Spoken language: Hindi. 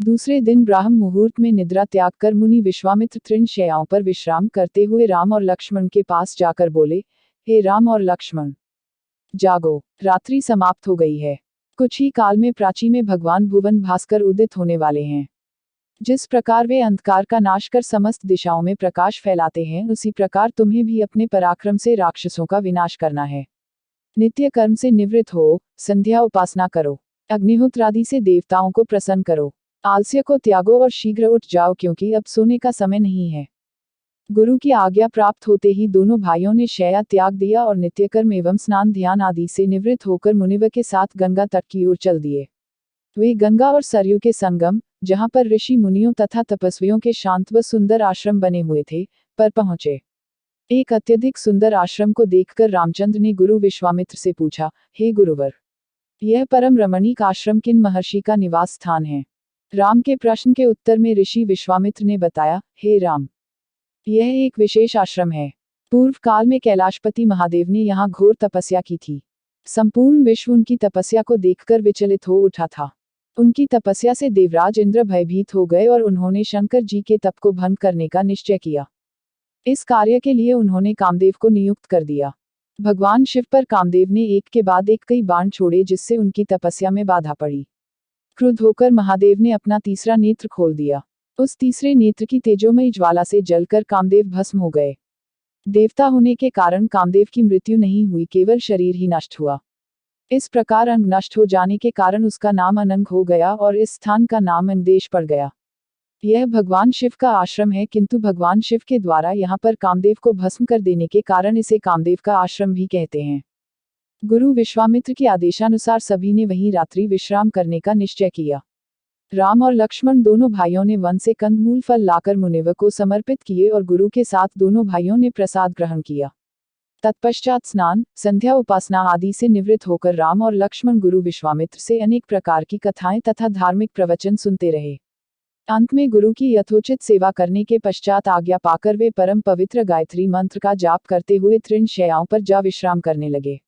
दूसरे दिन ब्राह्म मुहूर्त में निद्रा त्याग कर मुनि विश्वामित्र तृण शैयाओं पर विश्राम करते हुए राम और लक्ष्मण के पास जाकर बोले, हे राम और लक्ष्मण, जागो, रात्रि समाप्त हो गई है। कुछ ही काल में प्राची में भगवान भुवन भास्कर उदित होने वाले हैं। जिस प्रकार वे अंधकार का नाश कर समस्त दिशाओं में प्रकाश फैलाते हैं, उसी प्रकार तुम्हें भी अपने पराक्रम से राक्षसों का विनाश करना है। नित्य कर्म से निवृत्त हो, संध्या उपासना करो, अग्निहोत्र आदि से देवताओं को प्रसन्न करो, आलस्य को त्यागो और शीघ्र उठ जाओ, क्योंकि अब सोने का समय नहीं है। गुरु की आज्ञा प्राप्त होते ही दोनों भाइयों ने शैया त्याग दिया और नित्य कर्म एवं स्नान ध्यान आदि से निवृत्त होकर मुनिवर के साथ गंगा तट की ओर चल दिए। वे गंगा और सरयू के संगम, जहां पर ऋषि मुनियों तथा तपस्वियों के शांत व सुंदर आश्रम बने हुए थे, पर पहुंचे। एक अत्यधिक सुंदर आश्रम को देखकर रामचंद्र ने गुरु विश्वामित्र से पूछा, हे गुरुवर, यह परम रमणीक आश्रम किन महर्षि का निवास स्थान है? राम के प्रश्न के उत्तर में ऋषि विश्वामित्र ने बताया, हे राम, यह एक विशेष आश्रम है। पूर्व काल में कैलाशपति महादेव ने यहाँ घोर तपस्या की थी। संपूर्ण विश्व उनकी तपस्या को देखकर विचलित हो उठा था। उनकी तपस्या से देवराज इंद्र भयभीत हो गए और उन्होंने शंकर जी के तप को भंग करने का निश्चय किया। इस कार्य के लिए उन्होंने कामदेव को नियुक्त कर दिया। भगवान शिव पर कामदेव ने एक के बाद एक कई बाण छोड़े, जिससे उनकी तपस्या में बाधा पड़ी। क्रुद्ध होकर महादेव ने अपना तीसरा नेत्र खोल दिया। उस तीसरे नेत्र की तेजोमयी ज्वाला से जलकर कामदेव भस्म हो गए। देवता होने के कारण कामदेव की मृत्यु नहीं हुई, केवल शरीर ही नष्ट हुआ। इस प्रकार अंग नष्ट हो जाने के कारण उसका नाम अनंग हो गया और इस स्थान का नाम अंगदेश पड़ गया। यह भगवान शिव का आश्रम है, किंतु भगवान शिव के द्वारा यहाँ पर कामदेव को भस्म कर देने के कारण इसे कामदेव का आश्रम भी कहते हैं। गुरु विश्वामित्र के आदेशानुसार सभी ने वहीं रात्रि विश्राम करने का निश्चय किया। राम और लक्ष्मण दोनों भाइयों ने वन से कंदमूल फल लाकर मुनिवर को समर्पित किए और गुरु के साथ दोनों भाइयों ने प्रसाद ग्रहण किया। तत्पश्चात स्नान, संध्या उपासना आदि से निवृत्त होकर राम और लक्ष्मण गुरु विश्वामित्र से अनेक प्रकार की कथाएं तथा धार्मिक प्रवचन सुनते रहे। अंत में गुरु की यथोचित सेवा करने के पश्चात आज्ञा पाकर वे परम पवित्र गायत्री मंत्र का जाप करते हुए तृण शैयाओं पर जा विश्राम करने लगे।